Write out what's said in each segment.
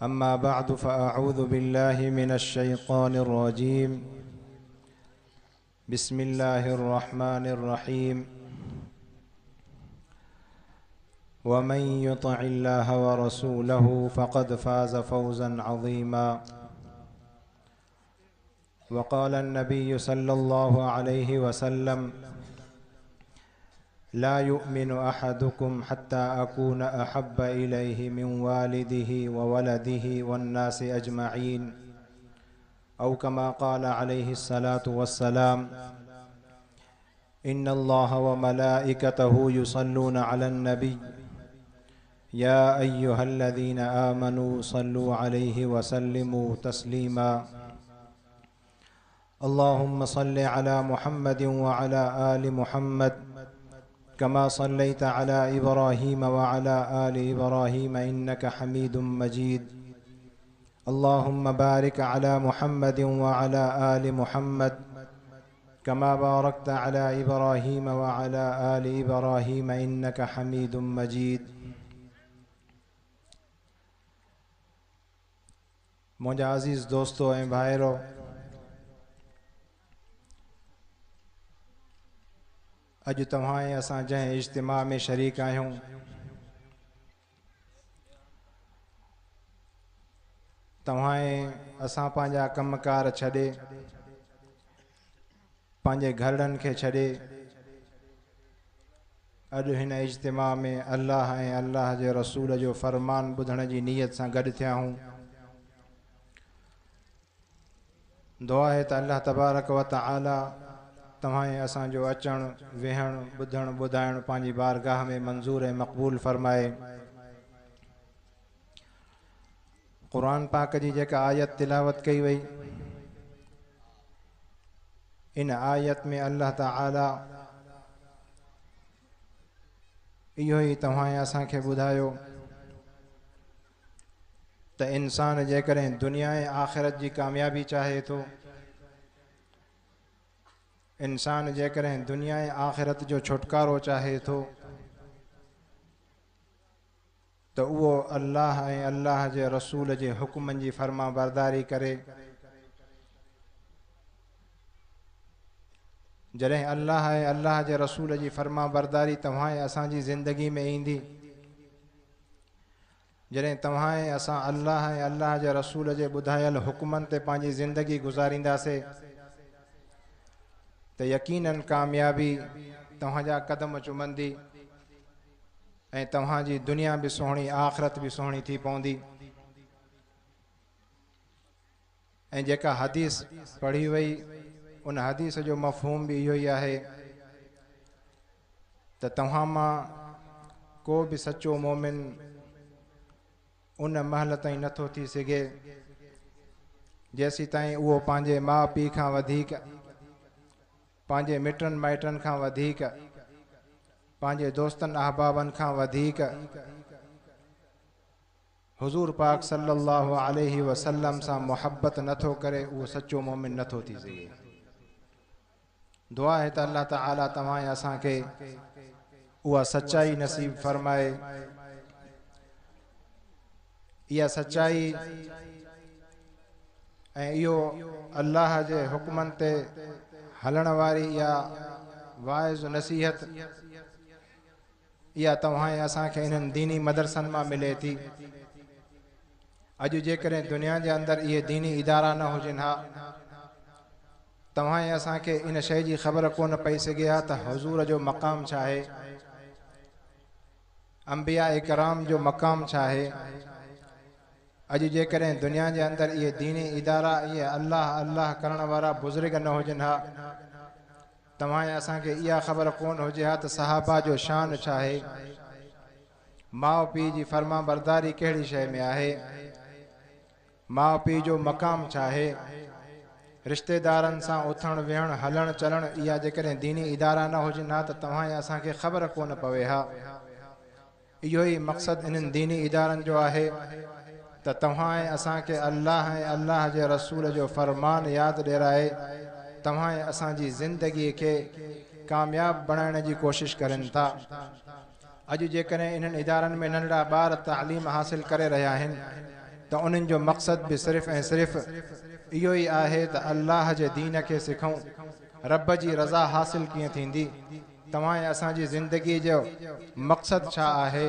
أما بعد فأعوذ بالله من الشيطان الرجيم بسم الله الرحمن الرحيم ومن يطع الله ورسوله فقد فاز فوزا عظيما وقال النبي صلى الله عليه وسلم لا يؤمن أحدكم حتى أكون أحب إليه من والده وولده والناس أجمعين أو كما قال عليه الصلاة والسلام إن الله وملائكته يصلون على النبي يا أيها الذين آمنوا صلوا عليه وسلموا تسليما اللهم صل على محمد وعلى آل محمد كما صليت على إبراهيم وعلى آل إبراهيم إنك حميد مجيد اللهم بارك على محمد وعلى آل محمد كما باركت على إبراهيم وعلى آل إبراهيم إنك حميد مجيد मुंहिंजा अज़ीज़ दोस्तो ऐं भाइरो अॼु तव्हां ऐं असां जंहिं इज्तिमा में शरीक आहियूं तव्हां ऐं असां पंहिंजा कमकार छॾे पंहिंजे घरनि खे छॾे अॼु हिन इज्तिमा में अल्लाह ऐं अल्लाह जे रसूल जो फ़रमान ॿुधण जी नीयत सां गॾु थिया हूं दुआ है त अल्लाह तबारक व तआला तव्हां ऐं असांजो अचणु वेहणु ॿुधणु ॿुधाइणु पंहिंजी बारगाह में मंज़ूर ऐं मक़बूल फ़रमाए क़ुरान पाक जी जेका आयत तिलावत कई वई इन आयत में अल्लाह ताला इहो ई तव्हां ऐं असांखे ॿुधायो त इंसान जेकॾहिं दुनिया ऐं आख़िरत जी कामयाबी चाहे थो इंसान जेकॾहिं दुनिया ऐं आख़िरत जो छुटकारो चाहे थो त उहो अल्लाह ऐं अल्लाह जे रसूल जे हुक्मनि जी फ़र्मा बरदारी करे जॾहिं अल्लाह ऐं अल्लाह जे रसूल जी फ़र्मा बरदारी तव्हां ऐं असांजी ज़िंदगी में ईंदी जॾहिं तव्हां ऐं असां अल्लाह ऐं अल्लाह जे रसूल जे ॿुधायल हुक्मनि ते पंहिंजी ज़िंदगी गुज़ारींदासीं त यकीनन कामयाबी तव्हांजा क़दम चुमंदी ऐं तव्हांजी दुनिया बि सुहिणी आख़िरत बि सुहिणी थी पवंदी ऐं जेका हदीस पढ़ी वई उन हदीस जो मफ़हूम बि इहो ई आहे त तव्हां मां को बि सचो मोमिन उन महल ताईं नथो थी सघे जेसीं ताईं उहो पंहिंजे माउ पीउ खां वधीक पंहिंजे मिटनि माइटनि खां वधीक पंहिंजे दोस्तनि अहबाबनि खां वधीक हुज़ूर पाक सल्लल्लाहु अलैहि वसल्लम सां मुहब्बत नथो करे उहो सचो मोमिन नथो थी सघे दुआ है त अल्लाह ताला तव्हां ऐं असांखे उहा सच्चाई नसीब फरमाए इहा सच्चाई ऐं इहो अल्लाह जे हुक्मनि ते हलण वारी इहा वाइज़ नसीहत इहा तव्हां ऐं असांखे इन्हनि दीनी मदरसनि मां मिले थी अॼु जेकॾहिं दुनिया जे अंदरि इहे दीनी इदारा न हुजनि हा तव्हां ऐं असांखे इन शइ जी ख़बर कोन पई सघे हा त हुज़ूर जो मक़ाम छा आहे अंबिया इकराम जो मक़ाम छा आहे अॼु जेकॾहिं दुनिया जे अंदरि इहे दीनी इदारा इहे अल्लाह अल्लाह करण वारा बुज़ुर्ग न हुजनि हा तव्हां ऐं असांखे इहा ख़बर कोन हुजे हा त सहाबा जो शान छा आहे माउ पीउ जी फ़र्मा बरदारी कहिड़ी शइ में आहे माउ पीउ जो मक़ाम छा आहे रिश्तेदारनि सां उथणु वेहणु हलणु चलणु इहा जेकॾहिं दीनी इदारा न हुजनि हा त तव्हां ऐं असांखे ख़बर कोन पवे हा इहो ई मक़सदु इन्हनि दीनी इदारनि जो आहे त तव्हां ऐं असांखे अल्लाह ऐं अल्लाह जे रसूल जो फ़रमान यादि ॾियाराए तव्हां ऐं असांजी ज़िंदगीअ खे कामयाब बणाइण जी कोशिशि करनि था अॼु जेकॾहिं इन्हनि इदारनि में नंढड़ा ॿार तालीम हासिल करे रहिया आहिनि त उन्हनि जो मक़सद बि सिर्फ़ ऐं सिर्फ़ इहो ई आहे त अल्लाह जे दीन खे सिखूं, रब जी रज़ा हासिल कीअं थींदी, तव्हां ऐं असांजी ज़िंदगी जो मक़सद छा आहे,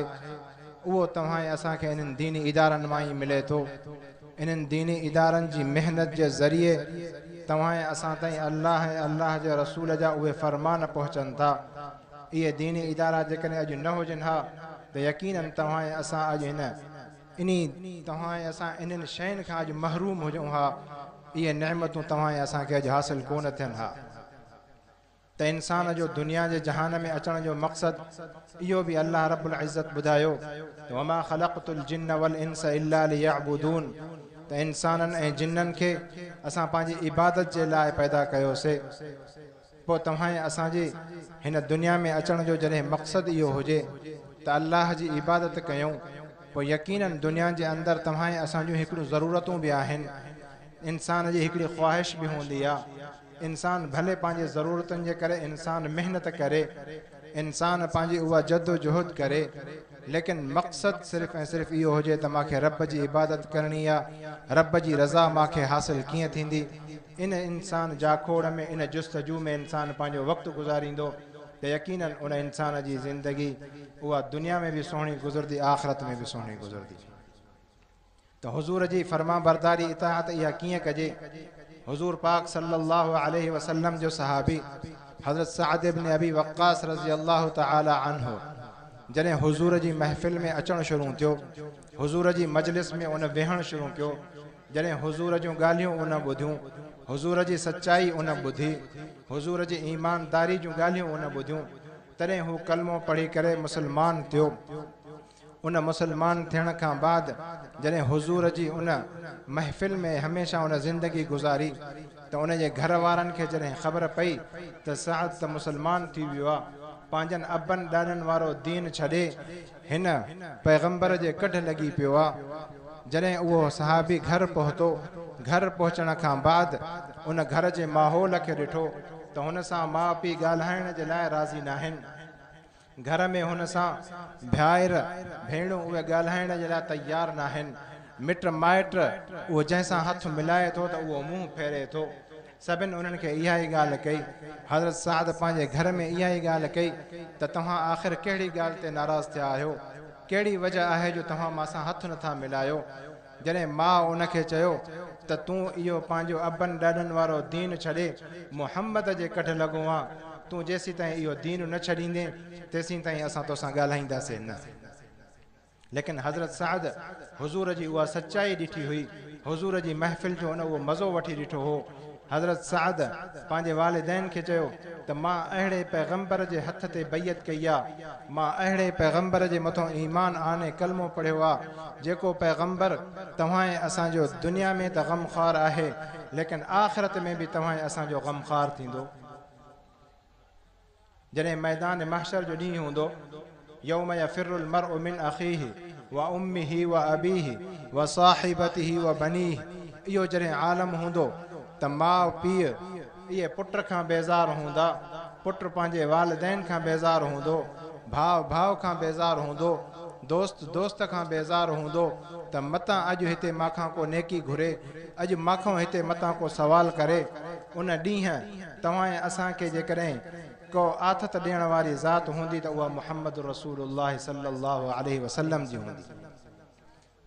उहो तव्हां ऐं असांखे इन्हनि दीनी इदारनि मां ई मिले थो। इन्हनि दीनी इदारनि जी मेहनत जे ज़रिए तव्हां ऐं असां ताईं अल्लाह ऐं अल्लाह जे रसूल जा उहे फ़रमान पहुचनि था। इहे दीनी इदारा जेकॾहिं अॼु न हुजनि हा त यकीननि तव्हां ऐं असां अॼु तव्हां ऐं असां इन्हनि शयुनि खां अॼु महरूम हुजूं हा। इहे नेमतूं तव्हां ऐं असांखे अॼु हासिल कोन थियनि हा। त इंसान जो दुनिया जे जहान में अचण जो मक़सदु इहो बि अल्लाह रब्बुल इज़्ज़त ॿुधायो, वमा ख़लक़तुल जिन्न वल इंस इल्ला लियअबुदून, त इंसाननि ऐं जिन्ननि खे असां पंहिंजी इबादत जे लाइ पैदा कयोसीं। पोइ तव्हां ऐं असांजी हिन दुनिया में अचण जो जॾहिं मक़सदु इहो हुजे त अल्लाह जी इबादत कयूं, पोइ यकीननि दुनिया जे अंदरि तव्हां ऐं असांजूं हिकिड़ियूं ज़रूरतूं बि आहिनि। इंसान जी हिकिड़ी ख़्वाहिश बि हूंदी आहे। इंसान भले पंहिंजे ज़रूरतुनि जे करे इंसान महिनत करे, इंसान पंहिंजी उहा जद्दोजहद करे, लेकिन मक़सदु सिर्फ़ ऐं सिर्फ़ इहो हुजे त मूंखे रब जी इबादत करणी आहे, रब जी रज़ा मूंखे हासिल कीअं थींदी। इन इंसान जाखोड़ में, इन जुस्तजू में इंसान पंहिंजो वक़्तु गुज़ारींदो त यकीननि उन इंसान जी ज़िंदगी उहा दुनिया में बि सुहिणी गुज़रदी, आख़िरत में बि सुहिणी गुज़रदी। त हुज़ूर जी फरमा बरदारी इताअत इहा कीअं कजे। हुज़ूर पाक सल्लल्लाहु अलैहि वसल्लम जो सहाबी हज़रत सअद इब्न अबी वक्कास रज़ी अल्लाह तआला अन्हु जॾहिं हुज़ूर जी महफ़िल में अचणु शुरू थियो, हुज़ूर जी मजलिस में उन वेहणु शुरू कयो, जॾहिं हुज़ूर जूं ॻाल्हियूं उन ॿुधियूं, हुज़ूर जी सचाई उन ॿुधी, हुज़ूर जी ईमानदारी जूं ॻाल्हियूं उन ॿुधियूं, तॾहिं हू कलमो पढ़ी करे मुसलमान थियो। उन मुसलमान थियण खां बाद जॾहिं हुज़ूर जी उन महफ़िल में हमेशह उन ज़िंदगी गुज़ारी त उन जे घर वारनि खे जॾहिं ख़बर पई त सअद त मुसलमान थी वियो आहे, पंहिंजनि अबनि ॾाॾनि वारो दीन छॾे हिन पैगंबर जे कढ लॻी पियो आहे। जॾहिं उहो सहाबी घर पहुतो, घर पहुचण खां बाद उन घर जे माहौल खे ॾिठो त हुन सां माउ पीउ ॻाल्हाइण जे लाइ राज़ी न आहिनि। घर में हुन सां भाइर भेणूं उहे ॻाल्हाइण जे लाइ तयारु न आहिनि। मिट माइट उहो जंहिंसां हथु मिलाए थो त उहो मुंहुं फेरे थो। सभिनि उन्हनि खे इहा ई ॻाल्हि कई। हज़रत सअद पंहिंजे घर में इहा ई ॻाल्हि कई त तव्हां आख़िर कहिड़ी ॻाल्हि ते नाराज़ थिया आहियो, कहिड़ी वजह आहे जो तव्हां मां सां हथु नथा मिलायो। जॾहिं माउ उनखे चयो त तूं इहो पंहिंजो अबनि ॾाॾनि वारो दीन छॾे मुहम्मद जे कढ लॻो आहे, तूं जेसीं ताईं इहो दीन न छॾींदे तेसीं ताईं असां तोसां ॻाल्हाईंदासीं न। लेकिन हज़रत सअद हुज़ूर जी उहा सचाई ॾिठी हुई, हुज़ूर जी महफ़िल जो उन उहो मज़ो वठी ॾिठो हो। हज़रत सअद पंहिंजे वालिदैन खे चयो त मां अहिड़े पैगंबर जे हथ ते बैयत कई आहे, मां अहिड़े पैगंबर जे मथां ईमान आने कलमो पढ़ियो आहे जेको पैगंबर तव्हां ऐं असांजो दुनिया में त ग़मख़ार आहे, लेकिन आख़िरत में बि तव्हां ऐं असांजो ग़मख़ार थींदो। जॾहिं मैदान महशर जो ॾींहुं हूंदो, यौम यफिरुल मर्उ मिन अख़ीहि व उम्मिहि व अबीहि व साहिबतिहि व बनीहि, इहो जॾहिं आलम हूंदो त माउ पीउ इहे पुट खां बेज़ार हूंदा, पुट पंहिंजे वालिदैन खां बेज़ार हूंदो, भाउ भाउ खां बेज़ार हूंदो, दोस्त दोस्त खां बेज़ार हूंदो त मतां अॼु हिते माखां को नेकी घुरे, अॼु माखों हिते मतां को सवाल करे। उन ॾींहुं तव्हां ऐं असांखे जेकॾहिं को आथत ॾियण वारी ज़ात हूंदी त उहा मुहम्मद रसूलुल्लाह सल्लल्लाहु अलैहि वसल्लम जी हूंदी।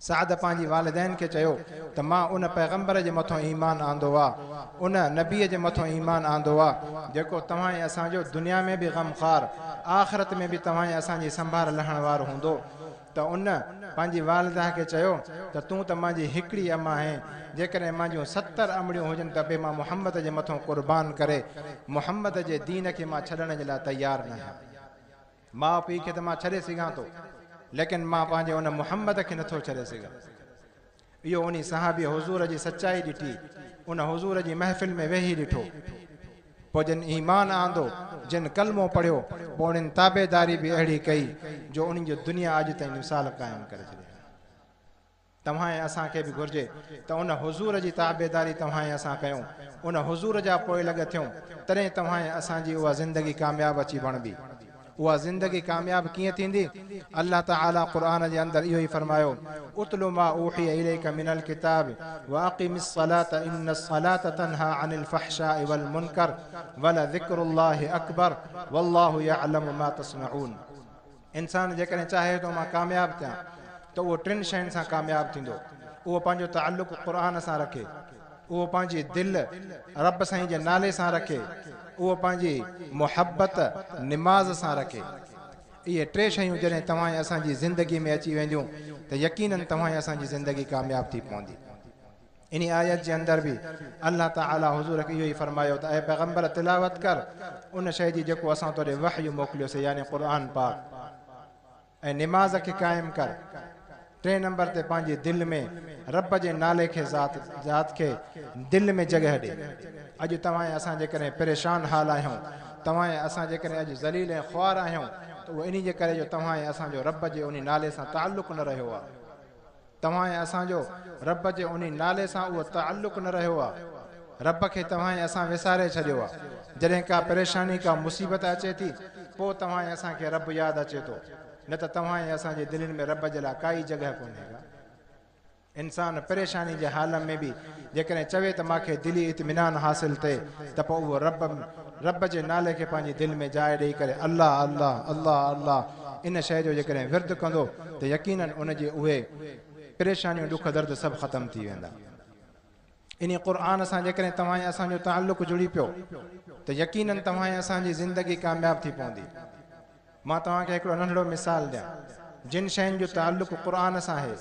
सअद पंहिंजी वालिदैन खे चयो त मां उन पैगंबर जे मथां ईमान आंदो आहे, उन नबीअ जे मथां ईमान आंदो आहे जेको तव्हां ऐं असांजो दुनिया में बि ग़मख़ार, आख़िरत में बि तव्हां ऐं असांजी संभाल लहण वारो हूंदो। त उन पंहिंजी वालिदा खे चयो त तूं त मुंहिंजी हिकिड़ी अमा आहे, जेकॾहिं मुंहिंजूं 70 अमड़ियूं हुजनि त बि मां मुहम्मद जे मथां क़ुर्बान करे मुहम्मद जे दीन खे मां छॾण जे लाइ तयारु न आहियां। माउ पीउ खे त मां छॾे सघां थो, लेकिन मां पंहिंजे उन मुहम्मद खे नथो छॾे सघां। इहो उन सहाबी हुज़ूर जी सचाई ॾिठी, उन हुज़ूर जी महफ़िल में वेही ॾिठो। पोइ जिन ईमान आंदो, जिन कलमो पढ़ियो, पोइ उन्हनि ताबेदारी बि अहिड़ी कई जो उन्हनि जो दुनिया अॼु ताईं मिसाल क़ाइमु करे छॾी। तव्हां ऐं असांखे बि घुरिजे त उन हुज़ूर जी ताबेदारी तव्हां ऐं असां कयूं, उन हुज़ूर जा पोइ लॻ थियूं, तॾहिं तव्हां ऐं असांजी उहा ज़िंदगी कामयाबु अची बणबी। उहा ज़िंदगी कामयाब कीअं थींदी? अल्लाह ताला क़ुरान जे अंदरि इहो ई फरमायो, उतलु मा ऊहिया इलैका मिनल किताब व अक़िमिस सलात इन्नस सलात तन्हा अनिल फ़हशाइ वल मुनकर वला ज़िक्रुल्लाहि अकबर वल्लाहु यअलमु मा तस्नऊन। इंसान जेकॾहिं चाहे तो मां कामयाब थियां त उहो टिनि शयुनि सां कामयाब थींदो। उहो पंहिंजो ताल्लुक़ क़ुरान सां रखे, उहो पंहिंजी दिलि रब साईं जे नाले सां रखे, उहो पंहिंजी मुहबत निमाज़ सां रखे। इहे टे शयूं जॾहिं तव्हां असांजी ज़िंदगी में अची वेंदियूं त यकीनन तव्हां असांजी ज़िंदगी कामयाब थी पवंदी। इन आयत जे अंदरि बि अल्लाह ताला हुज़ूर खे इहो ई फरमायो त ऐं पैगंबर तिलावत कर उन शइ जी जेको असां तोॾे वहयु मोकिलियोसीं, यानी क़ुरान पाक, ऐं निमाज़ खे क़ाइमु कर। टे नंबर ते पंहिंजी दिलि में रब जे नाले खे ज़ात खे दिलि में जॻह ॾे। अॼु तव्हां असां जेकॾहिं परेशान हाल आहियूं, तव्हां असां जेकॾहिं अॼु ज़लील ऐं ख़्वार आहियूं त उहो इन जे करे जो तव्हां असांजो रब जे उन नाले सां ताल्लुक़ न रहियो आहे। तव्हां असांजो रब जे उन नाले सां उहो ताल्लुक़ न रहियो आहे। रब खे तव्हां असां विसारे छॾियो आहे। जॾहिं का परेशानी का मुसीबत अचे थी पोइ तव्हां असांखे रब यादि अचे थो, न त तव्हां असांजे दिलनि में रब जे लाइ काई जॻह कोन्हे का। इंसान परेशानी जे हाल में बि जेकॾहिं चवे त मूंखे दिली इत्मीनान हासिल थिए त पोइ उहो रब जे नाले खे पंहिंजी दिलि में जाइ ॾेई करे अल्लाह अल्लाह अल्लाह अल्लाह इन शइ जो जेकॾहिं विर्द कंदो त यकीनन उनजे उहे परेशानियूं ॾुख दर्द सभु ख़तम थी वेंदा। इन क़ुरान सां जेकॾहिं तव्हां असांजो ताल्लुक़ जुड़ी पियो त यकीनन तव्हां असांजी ज़िंदगी कामयाब थी पवंदी। मां तव्हांखे हिकिड़ो नंढड़ो मिसाल ॾियां। जिन शयुनि जो ताल्लुक़ क़ुरान सां आहे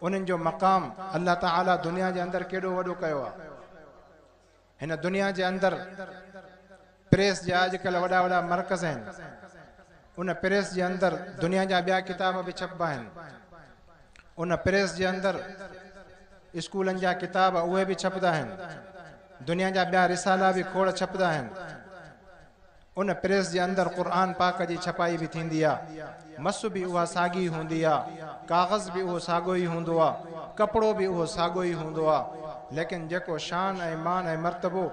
उन्हनि जो मक़ाम अल्लाह ताला दुनिया जे अंदरि केॾो वॾो कयो आहे। हिन दुनिया जे अंदरि प्रेस जा अॼुकल्ह वॾा वॾा मर्कज़ आहिनि। उन प्रेस जे अंदरि दुनिया जा ॿिया किताब बि छपबा आहिनि। उन प्रेस जे अंदरि स्कूलनि जा किताब उहे बि छपंदा आहिनि। दुनिया जा ॿिया रिसाला बि खोड़ छपंदा आहिनि। उन प्रेस जे अंदरि क़ुरान पाक जी छपाई बि थींदी आहे। मस बि उहा साॻी हूंदी आहे, काग़ज़ बि उहो साॻियो ई हूंदो आहे, कपिड़ो बि उहो साॻियो ई हूंदो आहे। लेकिन जेको शान ऐं मान ऐं मर्तबो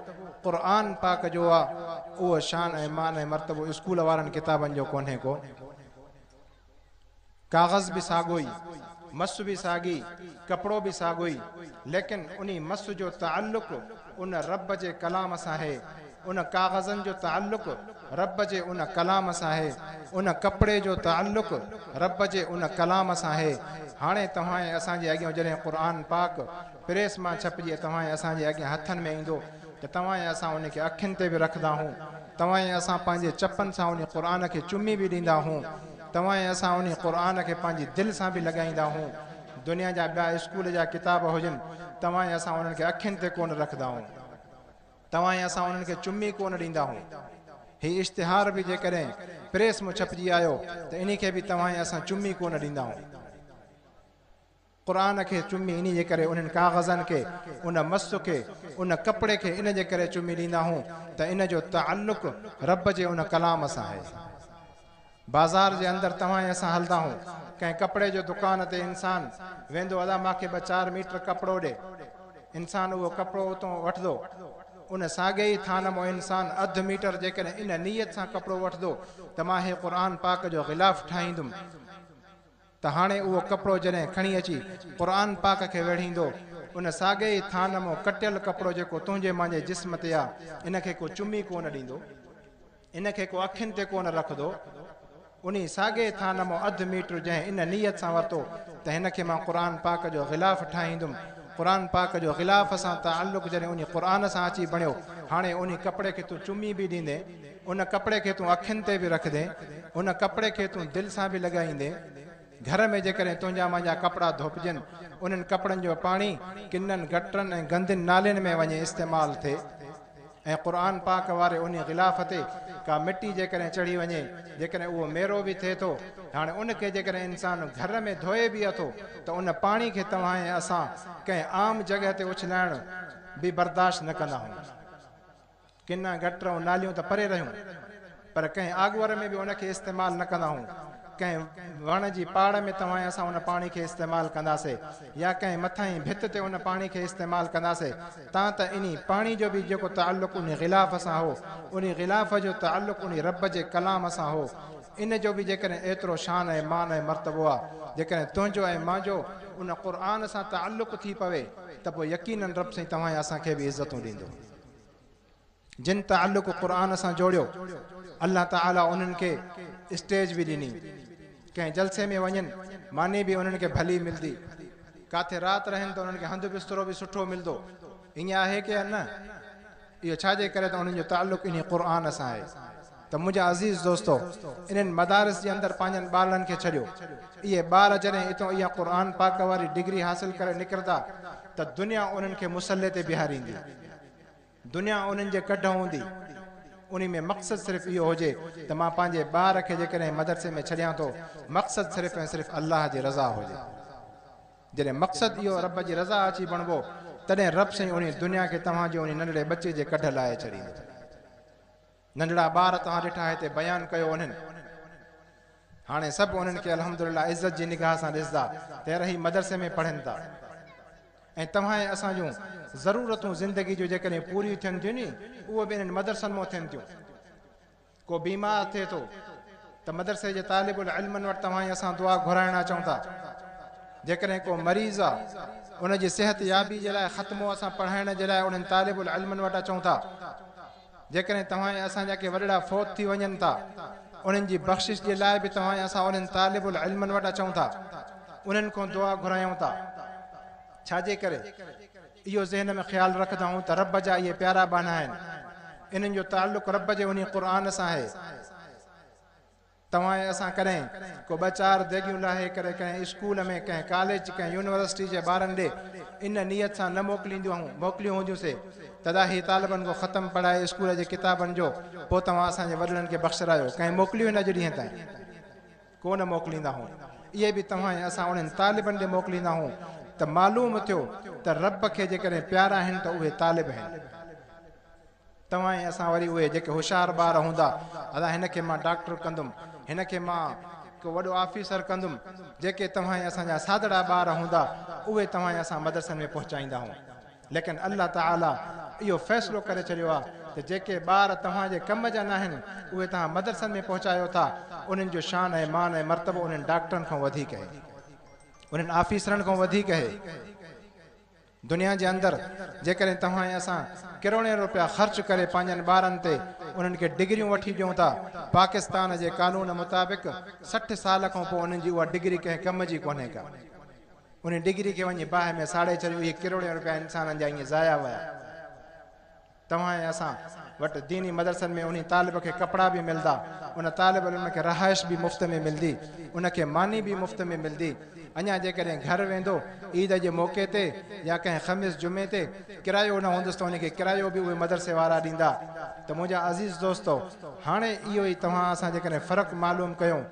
क़ुरान पाक जो आहे उहो शान ऐं मान ऐं मर्तबो स्कूल वारनि किताबनि जो कोन्हे को। काग़ज़ बि साॻियो ई, मस बि साॻी, कपिड़ो बि साॻियो ई, लेकिन उन मस जो ताल्लुक़ उन रब जे कलाम सां आहे। उन काग़ज़नि जो ताल्लुक़ रब जे उन कलाम सां आहे। उन कपिड़े जो ताल्लुक़ रब जे उन कलाम सां आहे। हाणे तव्हां असांजे अॻियां जॾहिं क़ुरान पाक प्रेस मां छपिजी तव्हां असांजे अॻियां हथनि में ईंदो त तव्हां असां उनखे अखियुनि ते बि रखंदा आहियूं। तव्हां असां पंहिंजे चपनि सां उन क़ुरान खे चुमी बि ॾींदा आहियूं। तव्हां असां उन क़ुरान खे पंहिंजी दिलि सां बि लॻाईंदा आहियूं। दुनिया जा ॿिया स्कूल जा किताब हुजनि, तव्हां असां उन्हनि खे अखियुनि ते कोन रखंदा आहियूं। तव्हां असां उन्हनि खे चुमी कोन ॾींदा आहियूं। हीउ इश्तिहार बि जेकॾहिं प्रेस में छपिजी आयो त इन खे बि तव्हां असां चुमी कोन ॾींदा आहियूं। क़ुरान खे चुमी इन जे करे उन्हनि काग़ज़नि खे, उन मस खे, उन कपिड़े खे इन जे करे चुमी ॾींदा आहियूं त इन जो ताल्लुक़ रब जे उन कलाम सां आहे। बाज़ार जे अंदरि तव्हां असां हलंदा आहियूं, कंहिं कपिड़े जो दुकान ते इंसान वेंदो, अदा मूंखे 2-4 मीटर कपिड़ो ॾे। इंसान उहो कपिड़ो उतां वठंदो। उन साॻे ई थान मां इंसान 1/2 मीटर जेकॾहिं इन नियत सां कपिड़ो वठंदो त मां हे क़ुरान पाक जो ग़िलाफ़ ठाहींदुमि, त हाणे उहो कपिड़ो जॾहिं खणी अची क़ुरान पाक खे वेढ़ींदो, उन साॻे ई थान मां कटियल कपिड़ो जेको तुंहिंजे मुंहिंजे जिस्म ते आहे इन खे को चुमी कोन ॾींदो, इन खे को अखियुनि ते कोन रखंदो। उन साॻे थान मां 1/2 मीटर जंहिं इन नियत सां वरितो त हिन खे मां क़ुरान पाक जो ग़िलाफ़ ठाहींदुमि, क़ुरान पाक जो ग़िलाफ़ सां ताल्लुक़ जॾहिं उन क़ुरान सां अची बणियो, हाणे उन कपिड़े खे तूं चुमी बि ॾींदे, उन कपिड़े खे तूं अखियुनि ते बि रखंदे, उन कपिड़े खे तूं दिलि सां बि लॻाईंदे। घर में जेकॾहिं तुंहिंजा मुंहिंजा कपिड़ा धोपिजनि, उन्हनि कपिड़नि जो पाणी किननि गटरनि ऐं गंदियुनि नालियुनि में वञे इस्तेमालु थिए, ऐं क़ुरान पाक वारे उन ग़िलाफ़ ते का मिटी जेकॾहिं चढ़ी वञे, जेकॾहिं उहो मेरो बि थिए थो, हाणे उनखे जेकॾहिं इंसान घर में धोए बि अथो त उन पाणी खे तव्हां असां कंहिं आम जॻह ते उछलाइण बि बर्दाश्त न कंदा आहियूं। किना गटर ऐं नालियूं त परे रहियूं, पर कंहिं आगवर में बि उनखे इस्तेमालु न कंदा आहियूं। कंहिं वण जी पाड़ में तव्हां असां उन पाणी खे इस्तेमालु कंदासीं या कंहिं मथां ई भित ते उन पाणी खे इस्तेमालु कंदासीं तां त इन पाणी जो बि जेको ताल्लुक़ु उन ग़िलाफ़ सां हो उन ग़िलाफ़ जो ताल्लुक़ु उन रब जे कलाम सां हो इन जो बि जेकॾहिं एतिरो शान ऐं मान ऐं मर्तबो आहे जेकॾहिं तुंहिंजो ऐं मुंहिंजो उन क़ुर सां ताल्लुक़ु थी पवे त पोइ यकीनन रब साईं तव्हां असांखे बि इज़तूं ॾींदो जिन ताल्लुक़ु क़ुर सां जोड़ियो अल्लाह ताला उन्हनि खे स्टेज बि ॾिनी कंहिं जलसे में वञनि मानी बि उन्हनि खे भली मिलंदी किथे राति रहनि त उन्हनि खे हंधु बिस्तरो बि सुठो मिलंदो ईअं आहे की न इहो छाजे करे त उन्हनि जो ताल्लुक़ु इन क़ुर सां आहे त मुंहिंजा अज़ीज़ दोस्तो इन्हनि मदारिस जे अंदरि पंहिंजनि ॿारनि खे छॾियो इहे ॿार जॾहिं हितां इहा क़ुर पाक वारी डिग्री हासिल करे निकिरंदा त दुनिया उन्हनि खे मुसले ते बीहारींदी दुनिया उन्हनि जे कढ हूंदी उन में मक़सदु सिर्फ़ु इहो हुजे त मां पंहिंजे ॿार खे जेकॾहिं मदरसे में छॾियां थो मक़सदु सिर्फ़ु ऐं सिर्फ़ु अलाह जी रज़ा हुजे जॾहिं मक़सदु इहो रब जी रज़ा अची बणिबो तॾहिं रब साईं उन दुनिया खे तव्हांजे उन नंढड़े बचे जे कढ लाइ छॾींदो नंढड़ा ॿार तव्हां ॾिठा हिते बयानु कयो उन्हनि हाणे सभु उन्हनि खे अल्हम्दुलिल्लाह इज़त जी निगाह सां ॾिसंदा त रही मदरसे में पढ़नि था ऐं तव्हां असां जूं ज़रूरतूं ज़िंदगी जूं जेकॾहिं पूरियूं थियनि थियूं नी उहे बि इन्हनि मदरसनि मां थियनि थियूं को बीमार थिए थो त मदरसे जे तालिबुल इल्मनि वटि तव्हां असां दुआ घुराइण अचूं था जेकॾहिं को मरीज़ आहे उनजी सिहत याबी जे लाइ ख़त्मो असां पढ़ाइण जे लाइ उन्हनि तालिबुल इल्मनि वटि अचूं था जेकॾहिं तव्हां असांजा के वॾड़ा फ़ौत थी वञनि था उन्हनि जी बख़्शिश जे लाइ बि तव्हां असां उन्हनि तालिबुल इल्मनि वटि अचूं था उन्हनि खां दुआ घुरायूं था छाजे करे इहो ज़हन में ख़्यालु रखंदा आहियूं त रब जा इहे प्यारा बाना आहिनि इन्हनि जो ताल्लुक़ु रब जे उन क़ुर सां आहे तव्हां असां कॾहिं को ॿ चारि देगियूं लाहे करे कंहिं स्कूल में कंहिं कॉलेज कंहिं यूनिवर्सिटी जे ॿारनि ॾे इन नियत सां न मोकिलियूं हूंदियूंसीं तदा ही तालिबनि को ख़तमु पढ़ाए स्कूल जे किताबनि जो पोइ तव्हां असांजे वॾड़नि खे बख़्शरायो कंहिं मोकिलियो न अॼु ॾींहं ताईं कोन मोकिलींदा आहियूं इहे बि तव्हां असां उन्हनि तालिबनि ॾे मोकिलींदा आहियूं त मालूम थियो त रब खे जेकॾहिं प्यारा आहिनि त उहे तालिब आहिनि तव्हां असां वरी उहे जेके होशियार ॿार हूंदा अदा हिन खे मां डॉक्टर कंदुमि हिन खे मां को वॾो ऑफिसर कंदुमि जेके तव्हां असांजा सादड़ा ॿार हूंदा उहे तव्हां असां मदरसनि में पहुचाईंदा आहियूं लेकिन अल्लाह ताला इहो फ़ैसिलो करे छॾियो आहे त जेके ॿार तव्हांजे कम जा न आहिनि उहे तव्हां मदरसनि में पहुचायो था उन्हनि जो शान ऐं मान ऐं मर्तबो उन्हनि डॉक्टरनि खां वधीक आहे उन्हनि ऑफिसरनि खां वधीक आहे दुनिया जे अंदरि जेकॾहिं तव्हां असां करोड़े रुपया ख़र्च करे पंहिंजनि ॿारनि ते उन्हनि खे डिग्रियूं वठी ॾियूं था पाकिस्तान जे कानून मुताबिक़ 60 साल खां पोइ उन्हनि जी उहा डिग्री कंहिं कम जी कोन्हे का उन डिग्री खे वञी बाहि में साड़े छॾियो इहे करोड़े रुपया इंसाननि जा ईअं ज़ाया विया तव्हां असां वटि दीनी मदरसनि में उन तालिब खे कपिड़ा बि मिलंदा उन तालिब इल्म खे रहाइश बि मुफ़्त में मिलंदी उनखे मानी बि मुफ़्त में मिलंदी अञा जेकॾहिं घर वेंदो ईद जे मौक़े ते या कंहिं ख़मीस जुमे ते किरायो न हूंदुसि त उनखे किरायो बि उहे मदरसे वारा ॾींदा त मुंहिंजा अज़ीज़ दोस्तो हाणे इहो ई तव्हां असां जेकॾहिं फ़र्क़ु मालूम कयूं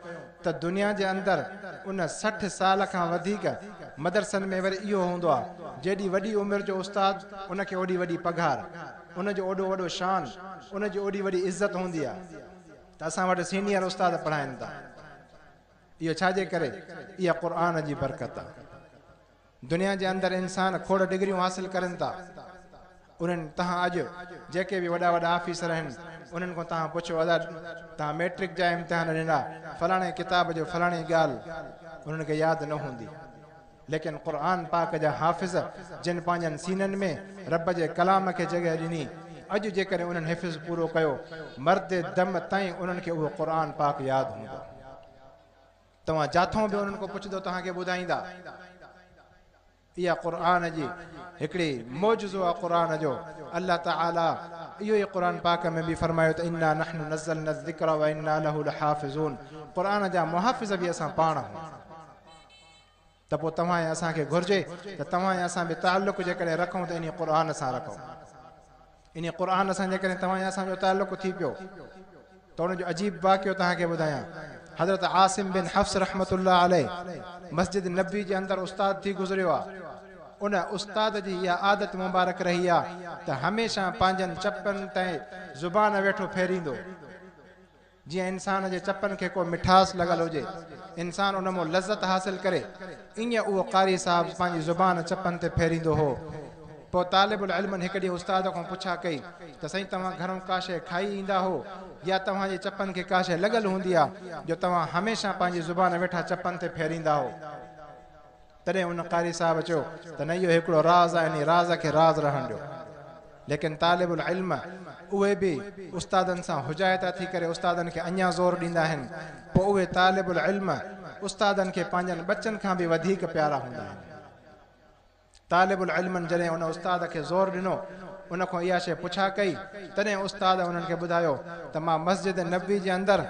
त दुनिया जे अंदरि उन 60 साल खां वधीक मदरसनि में वरी इहो हूंदो आहे जेॾी वॾी उमिरि जो उस्ताद उनखे ओॾी वॾी पघार उनजो ओॾो वॾो शान उनजी ओॾी वॾी इज़त हूंदी आहे त असां वटि सीनियर उस्ताद पढ़ाइनि था इहो छाजे करे इहा क़ुर जी बरकत आहे दुनिया जे अंदरि इंसान खोड़ डिग्रियूं हासिल करनि था उन्हनि तव्हां अॼु जेके बि वॾा वॾा ऑफिसर आहिनि उन्हनि खां तव्हां पुछो अदा तव्हां मैट्रिक जा इम्तिहान ॾिना फलाणे किताब जो फलाणी ॻाल्हि उन्हनि खे यादि न हूंदी लेकिन क़ुर पाक जा हाफ़िज़ जिन पंहिंजनि सीननि में रब जे कलाम खे जॻह ॾिनी अॼु जेकॾहिं उन्हनि हिफ़्ज़ पूरो कयो मर्द दम ताईं उन्हनि खे उहो क़ुर पाक यादि हूंदो तव्हां जाथों बि उन्हनि खां पुछंदो तव्हांखे ॿुधाईंदा इहा क़ुर जी हिकिड़ी मौजूज़ो आहे क़ुर जो अल्लाह ताला इहो ई क़ुर पाक में बि फरमायो त इन्ना नहनु नज़्ज़लना ज़िक्र व इन्ना लहू लहाफ़िज़ून क़ुर जा मुहाफ़िज़ बि असां पाण आहियूं त पोइ तव्हां असांखे घुर्जे त तव्हां असां बि ताल्लुक़ जेकॾहिं रखूं त इन क़ुर सां रखूं इन क़ुर सां जेकॾहिं तव्हां असांजो ताल्लुक़ थी पियो त उनजो अजीब वाक़ियो तव्हांखे ॿुधायां हज़रत आसिम बिन हफ्स रहमतुल्लाह अलैह मस्जिद नबी जे अंदरि उस्ताद थी गुज़रियो आहे उन उस्ताद जी इहा आदत मुबारक रही आहे त हमेशह पंहिंजनि चपनि ताईं ज़ुबान वेठो फेरींदो जीअं इंसान जे चपन खे को मिठास लॻल हुजे, इंसान उन मां लज़त हासिल करे, ईअं उहो कारी साहब पंहिंजी ज़ुबान चपन ते फेरींदो हो। पोइ तालिबुल इल्मनि हिकु ॾींहुं उस्ताद खां पुछा कई त साईं तव्हां घरों का शइ खाई ईंदा हो या तव्हांजे चपन खे का शइ लॻल हूंदी आहे जो तव्हां हमेशह पंहिंजी ज़ुबान वेठा चपन ते फेरींदा हो? तॾहिं उन कारी साहब चयो त न, इहो हिकिड़ो राज़ आहे, इन राज़ खे राज़ रहण ॾियो। लेकिन तालिबुल इल्म उहे बि उस्तादनि सां हुजायत थी करे उस्तादनि खे अञा ज़ोर ॾींदा आहिनि। पोइ उहे तालिबुल इल्म उस्तादनि खे पंहिंजनि बचनि खां बि वधीक प्यारा हूंदा आहिनि। तालिबुल इल्मनि जॾहिं उन उस्ताद खे ज़ोर ॾिनो, उन खां इहा शइ पुछा कई, तॾहिं उस्ताद उन्हनि खे ॿुधायो त मां मस्जिद नबवी जे अंदरि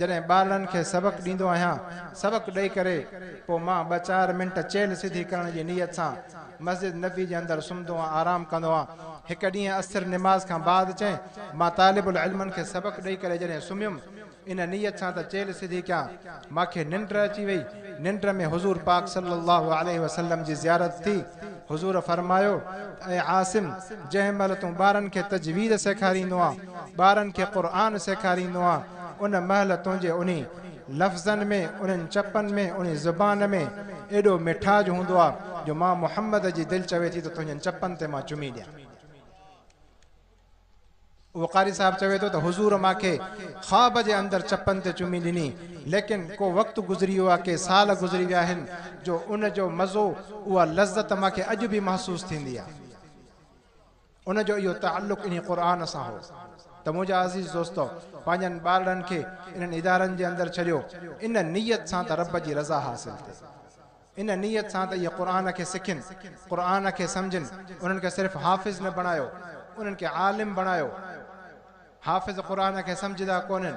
जॾहिं ॿारनि खे सबक़ु ॾींदो आहियां, सबक़ु ॾेई करे पोइ मां 2-4 मिंट चेल सिधी करण जी नियत सां मस्जिद नबवी जे अंदरि सुम्हंदो आहियां, आराम कंदो आहियां। हिकु ॾींहुं असर निमाज़ खां बाद चएं मां तालिबुल इल्मनि खे सबक़ु ॾेई करे जॾहिं सुम्हियुमि इन नियत सां त चेल सिधी कयां, मूंखे निंड अची वई। निंड में हुज़ूर पाक सल्लल्लाहु अलैहि वसल्लम जी ज़ियारत थी। हुज़ूर फरमायो, ऐं आसिम, जंहिं महिल तूं ॿारनि खे तजवीज़ सेखारींदो आहे, ॿारनि खे क़ुर सेखारींदो आहे, उन महिल तुंहिंजे उन लफ़्ज़नि में, उन्हनि चपन में, उन ज़ुबान में एॾो मिठाज हूंदो आहे जो मां मुहम्मद जी दिलि चवे थी त तुंहिंजनि चपन ते मां चुमी ॾियां। उहो कारी साहब चवे थो त हुज़ूर मूंखे ख़्वाब जे अंदरि चपन ते चुमी ॾिनी, लेकिन को वक़्तु गुज़री वियो आहे, के साल गुज़री विया आहिनि जो उन जो मज़ो, उहा लज़त मूंखे अॼु बि महसूसु थींदी आहे। उन जो इहो ताल्लुक़ इन क़ुर सां हो। त मुंहिंजा अज़ीज़ दोस्तो, पंहिंजनि ॿारनि खे इन्हनि इदारनि जे अंदरि छॾियो इन नियत सां त रब जी रज़ा हासिल थिए, इन नियत सां त इहे क़ुर खे सिखनि, क़ुर खे सम्झनि। उन्हनि खे सिर्फ़ु हाफ़िज़ न बणायो, उन्हनि खे आलिम बणायो। हाफ़िज़ क़ुर खे सम्झंदा कोन्हनि,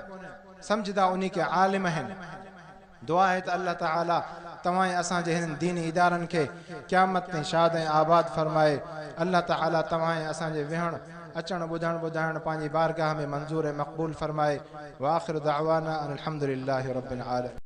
सम्झंदा उन खे आलिम आहिनि। दुआ आहे त अल्लाह ताला तव्हां ऐं असांजे हिननि दीनी इदारनि खे क़यामत ताईं शाद ऐं आबाद फरमाए। अल्लाह ताला तव्हां ऐं असांजे विहण अचण ॿुधण ॿुधाइण पंहिंजी बारगाह में मंज़ूर ऐं मक़बूल फरमाए। व आख़िर दअवाना अनिल हम्दुलिल्लाहि रब्बिल आलमीन।